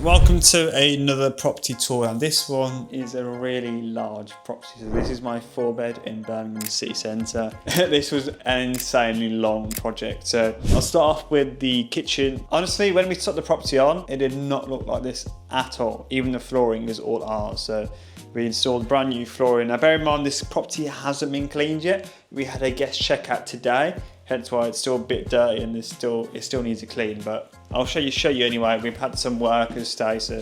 Welcome to another property tour, and this one is a really large property. So this is my 4-bed in Birmingham city centre. This was an insanely long project. So I'll start off with the kitchen. Honestly, when we took the property on, it did not look like this at all. Even the flooring is all ours. So we installed brand new flooring. Now bear in mind, this property hasn't been cleaned yet. We had a guest checkout today, hence why it's still a bit dirty and it still needs a clean, but I'll show you anyway. We've had some workers stay, so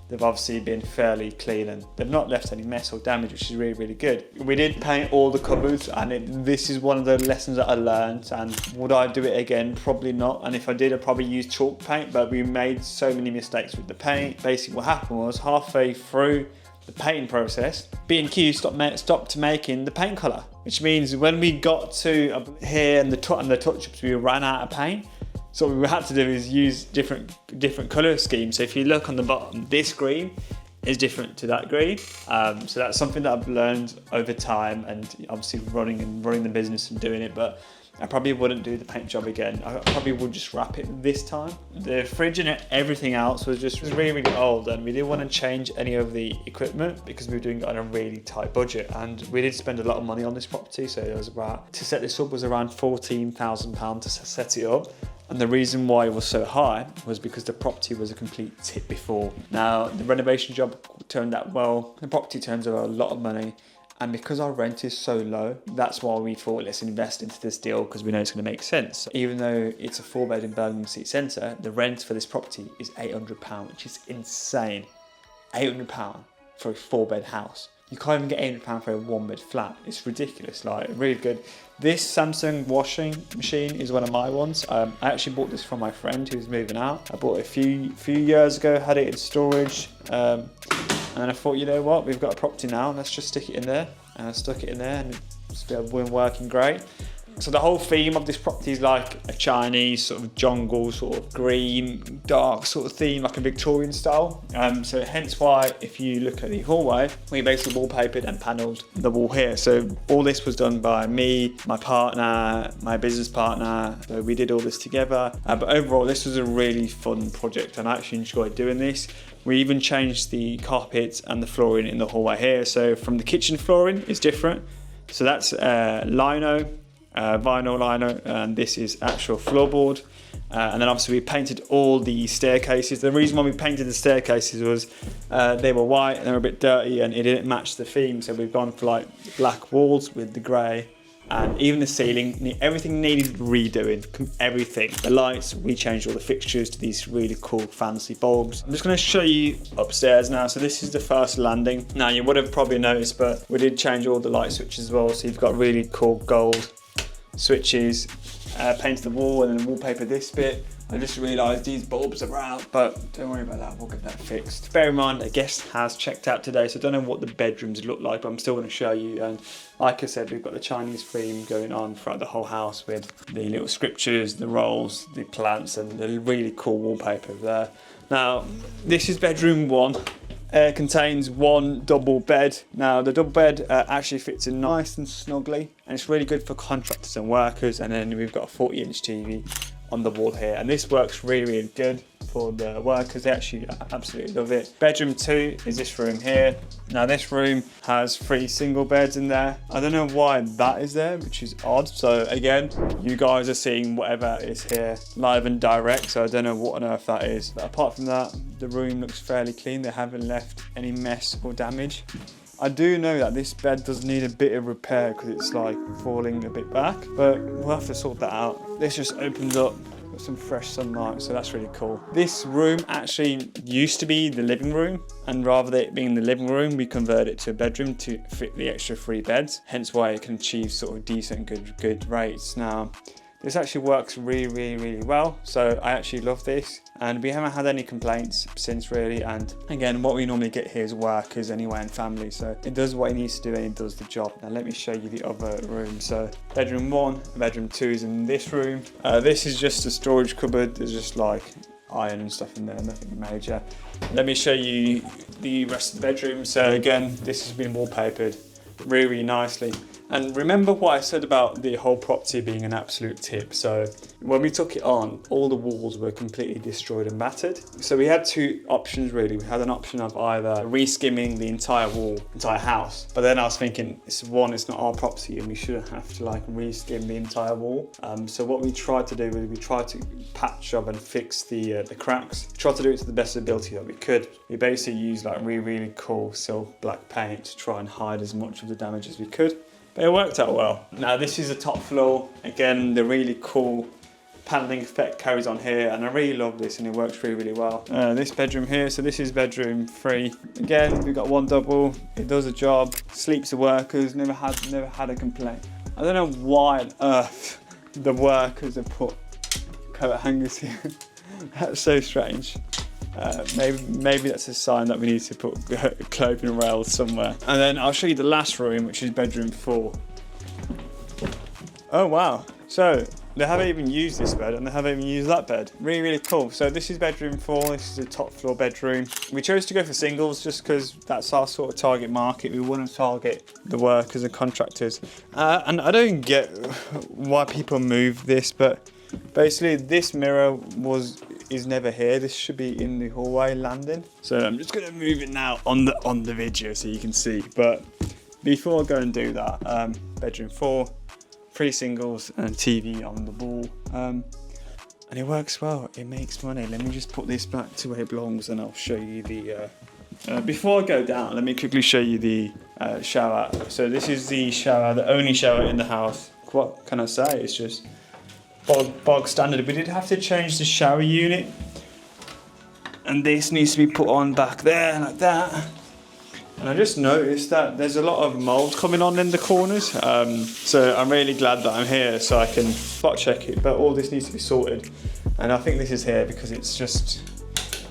they've obviously been fairly clean and they've not left any mess or damage, which is really, really good. We did paint all the cupboards, and this is one of the lessons that I learned. And would I do it again? Probably not. And if I did, I'd probably use chalk paint, but we made so many mistakes with the paint. Basically what happened was, halfway through the painting process, B&Q stopped making the paint colour, which means when we got to here and the touch-ups, we ran out of paint. So what we had to do is use different colour schemes. So if you look on the bottom, this green is different to that green. So that's something that I've learned over time, and obviously running the business and doing it. But I probably wouldn't do the paint job again. I probably would just wrap it this time. The fridge and everything else was really, really old, and we didn't want to change any of the equipment because we were doing it on a really tight budget. And we did spend a lot of money on this property. So it was to set this up was around £14,000 to set it up. And the reason why it was so high was because the property was a complete tip before. Now, the renovation job turned out well. The property turns over a lot of money. And because our rent is so low, that's why we thought, let's invest into this deal because we know it's going to make sense. Even though it's a 4-bed in Birmingham city centre, the rent for this property is £800, which is insane. £800 for a 4-bed house. You can't even get £800 for a 1-bed flat. It's ridiculous, like really good. This Samsung washing machine is one of my ones. I actually bought this from my friend who's moving out. I bought it a few years ago, had it in storage. And then I thought, you know what, we've got a property now, let's just stick it in there. And I stuck it in there and it's been working great. So the whole theme of this property is like a Chinese sort of jungle, sort of green, dark sort of theme, like a Victorian style. So hence why, if you look at the hallway, we basically wallpapered and panelled the wall here. So all this was done by me, my partner, my business partner. So we did all this together. But overall, this was a really fun project and I actually enjoyed doing this. We even changed the carpets and the flooring in the hallway here. So from the kitchen flooring is different. So that's lino. Vinyl lino, and this is actual floorboard. And then obviously we painted all the staircases. The reason why we painted the staircases was they were white and they were a bit dirty and it didn't match the theme, so we've gone for like black walls with the grey. And even the ceiling, everything needed redoing, everything. The lights, we changed all the fixtures to these really cool fancy bulbs. I'm just gonna show you upstairs now. So this is the first landing. Now you would have probably noticed, but we did change all the light switches as well. So you've got really cool gold switches, painted the wall and then wallpaper this bit. I just realised these bulbs are out, but don't worry about that, we'll get that fixed. Bear in mind, a guest has checked out today, so I don't know what the bedrooms look like, but I'm still going to show you. And like I said, we've got the Chinese theme going on throughout the whole house with the little scriptures, the rolls, the plants, and the really cool wallpaper there. Now, this is bedroom 1. Contains one double bed. Now the double bed actually fits in nice and snugly, and it's really good for contractors and workers. And then we've got a 40-inch TV on the wall here, and this works really, really good for the workers. They actually absolutely love it. Bedroom 2 is this room here. Now this room has 3 single beds in there. I don't know why that is there, which is odd. So again, you guys are seeing whatever is here live and direct, so I don't know what on earth that is. But apart from that, the room looks fairly clean. They haven't left any mess or damage. I do know that this bed does need a bit of repair because it's like falling a bit back, but we'll have to sort that out. This just opens up, got some fresh sunlight, so that's really cool. This room actually used to be the living room, and rather than it being the living room, we converted it to a bedroom to fit the extra 3 beds, hence why it can achieve sort of decent, good rates. Now, this actually works really well, so I actually love this, and we haven't had any complaints since really. And again, what we normally get here is workers anyway and family, so it does what it needs to do and it does the job. Now let me show you the other room. So bedroom 1 and bedroom 2 is in this room. This is just a storage cupboard. There's just like iron and stuff in there, nothing major. Let me show you the rest of the bedroom. So again, this has been wallpapered really nicely. And remember what I said about the whole property being an absolute tip. So when we took it on, all the walls were completely destroyed and battered. So we had two options really. We had an option of either re-skimming the entire wall, entire house. But then I was thinking, it's not our property and we shouldn't have to like re-skim the entire wall. So what we tried to do was we tried to patch up and fix the cracks. We tried to do it to the best ability that we could. We basically used like really cool silk black paint to try and hide as much of the damage as we could. But it worked out well. Now this is the top floor. Again, the really cool paneling effect carries on here, and I really love this and it works really well. This bedroom here, so this is bedroom 3. Again, we've got one double. It does a job, sleeps the workers, never had a complaint. I don't know why on earth the workers have put coat hangers here. That's so strange. Maybe that's a sign that we need to put clothing rails somewhere. And then I'll show you the last room, which is bedroom 4. Oh wow, so they haven't even used this bed and they haven't even used that bed. Really cool. So this is bedroom 4, this is a top floor bedroom. We chose to go for singles just because that's our sort of target market. We want to target the workers and contractors. And I don't get why people move this, but basically this mirror is never here. This should be in the hallway landing. So I'm just gonna move it now on the video so you can see. But before I go and do that, bedroom 4, 3 singles and TV on the wall. And it works well, it makes money. Let me just put this back to where it belongs and I'll show you the, before I go down, let me quickly show you the shower. So this is the shower, the only shower in the house. What can I say? It's just bog standard. We did have to change the shower unit and this needs to be put on back there like that. And I just noticed that there's a lot of mould coming on in the corners. So I'm really glad that I'm here so I can spot check it, but all this needs to be sorted. And I think this is here because it's just,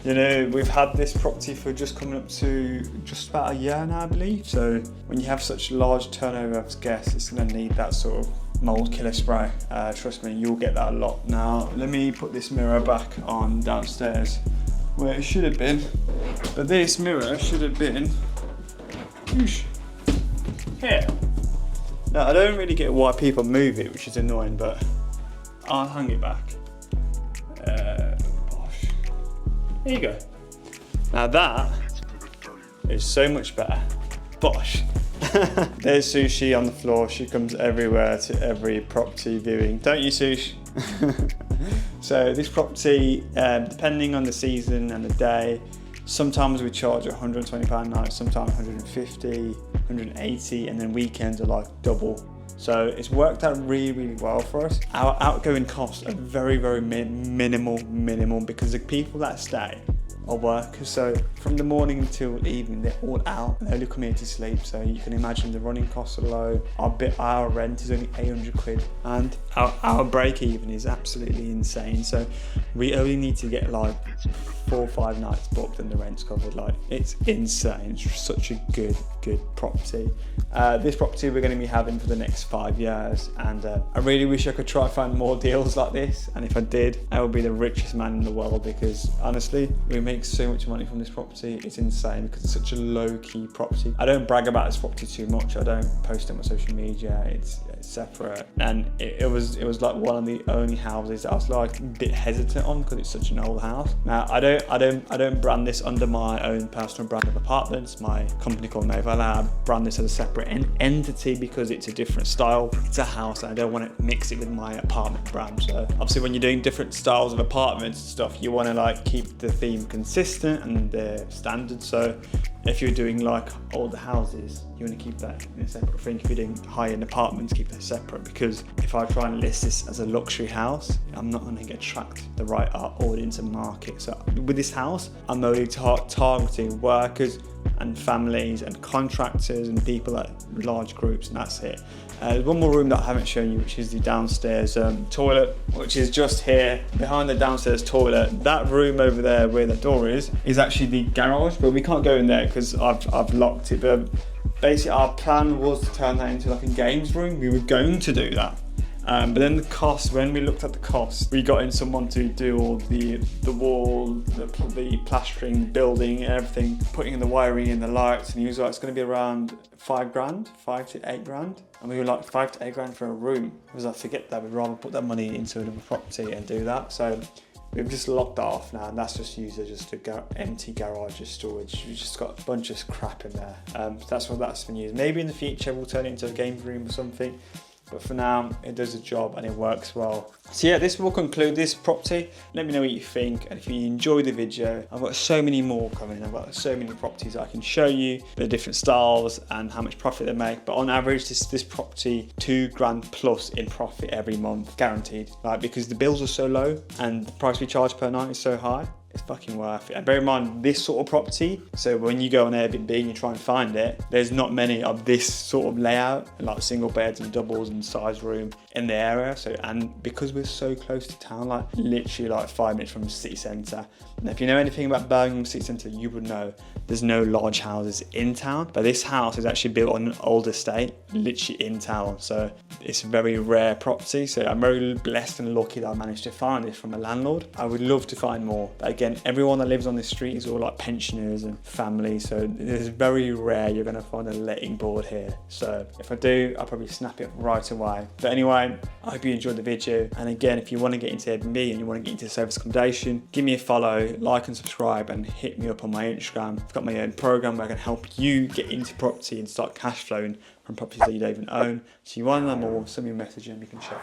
you know, we've had this property for just coming up to just about a year now, I believe. So when you have such large turnover of guests, it's gonna need that sort of mold killer spray. Trust me, you'll get that a lot. Now, let me put this mirror back on downstairs where it should have been. But this mirror should have been here. Now, I don't really get why people move it, which is annoying, but I'll hang it back. Bosh. There you go. Now that is so much better. Bosh. There's Sushi on the floor. She comes everywhere to every property viewing. Don't you, Sush? So this property, depending on the season and the day, sometimes we charge £120 a night, sometimes 150, 180, and then weekends are like double. So it's worked out really well for us. Our outgoing costs are very minimal because the people that stay are workers. So from the morning until evening, they're all out. They only come here to sleep. So you can imagine the running costs are low. Our rent is only 800 quid, and our break even is absolutely insane. So we only need to get like 4 or 5 nights booked and the rent's covered. Like, it's insane. It's such a good property. This property we're going to be having for the next 5 years, and I really wish I could try and find more deals like this, and if I did, I would be the richest man in the world, because honestly we make so much money from this property. It's insane because it's such a low-key property. I don't brag about this property too much. I don't post it on my social media. It's separate, and it was like one of the only houses I was like a bit hesitant on because it's such an old house. Now I don't brand this under my own personal brand of apartments. My company called Nova Lab brand this as a separate entity because it's a different style. It's a house and I don't want to mix it with my apartment brand. So obviously when you're doing different styles of apartments and stuff, you want to like keep the theme consistent and the standard. So if you're doing like older houses, you want to keep that in a separate thing. If you're doing high-end apartments, keep that separate, because if I try and list this as a luxury house, I'm not going to attract the right audience and market. So with this house, I'm only targeting workers and families and contractors and people at large groups, and that's it. There's one more room that I haven't shown you, which is the downstairs toilet, which is just here behind the downstairs toilet. That room over there where the door is actually the garage, but we can't go in there because I've locked it. But basically our plan was to turn that into like a games room. We were going to do that, But then the cost, when we looked at the cost, we got in someone to do all the wall, the plastering, building, everything, putting in the wiring and the lights, and he was like, it's going to be around 5 grand, 5 to 8 grand. And we were like, 5 to 8 grand for a room. I was like, forget that, we'd rather put that money into another property and do that. So we've just locked that off now, and that's just used as just an empty garage as storage. We've just got a bunch of crap in there. So that's what that's been used. Maybe in the future we'll turn it into a game room or something. But for now, it does the job and it works well. So yeah, this will conclude this property. Let me know what you think, and if you enjoy the video, I've got so many more coming. I've got so many properties I can show you, the different styles and how much profit they make. But on average, this property, 2 grand plus in profit every month, guaranteed. Like, because the bills are so low and the price we charge per night is so high. It's fucking worth it. And bear in mind, this sort of property, so when you go on Airbnb and you try and find it, there's not many of this sort of layout, like single beds and doubles and size room in the area. So, and because we're so close to town, like literally like 5 minutes from the city centre. And if you know anything about Birmingham city centre, you would know there's no large houses in town, but this house is actually built on an old estate, literally in town. So it's a very rare property. So I'm very blessed and lucky that I managed to find this from a landlord. I would love to find more. But again, everyone that lives on this street is all like pensioners and family. So it's very rare you're gonna find a letting board here. So if I do, I'll probably snap it right away. But anyway, I hope you enjoyed the video. And again, if you want to get into Airbnb and you want to get into service accommodation, give me a follow, like and subscribe, and hit me up on my Instagram. I've got my own program where I can help you get into property and start cash flowing from properties that you don't even own. So you want to know more, send me a message and we can chat.